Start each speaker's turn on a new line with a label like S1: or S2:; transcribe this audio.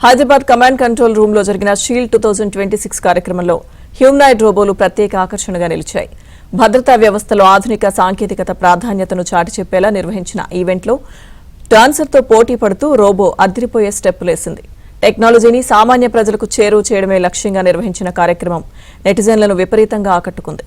S1: Hyderabad command control room లో జరిగిన shield 2026 కార్యక్రమంలో హ్యూమనాయిడ్ రోబోలు ప్రత్యేక ఆకర్షణగా నిలిచాయి. భద్రతా వ్యవస్థలో ఆధునిక సాంకేతికత ప్రాధాన్యతను చాటి చెప్పేలా నిర్వహించిన ఈవెంట్లో డాన్సర్తో పోటీ పడుతూ రోబో అదిరిపోయే స్టెప్పులేసింది. టెక్నాలజీని సామాన్య ప్రజలకు చేరువ చేయడమే లక్ష్యంగా నిర్వహించిన కార్యక్రమం నెటిజన్లను విపరీతంగా ఆకట్టుకుంది.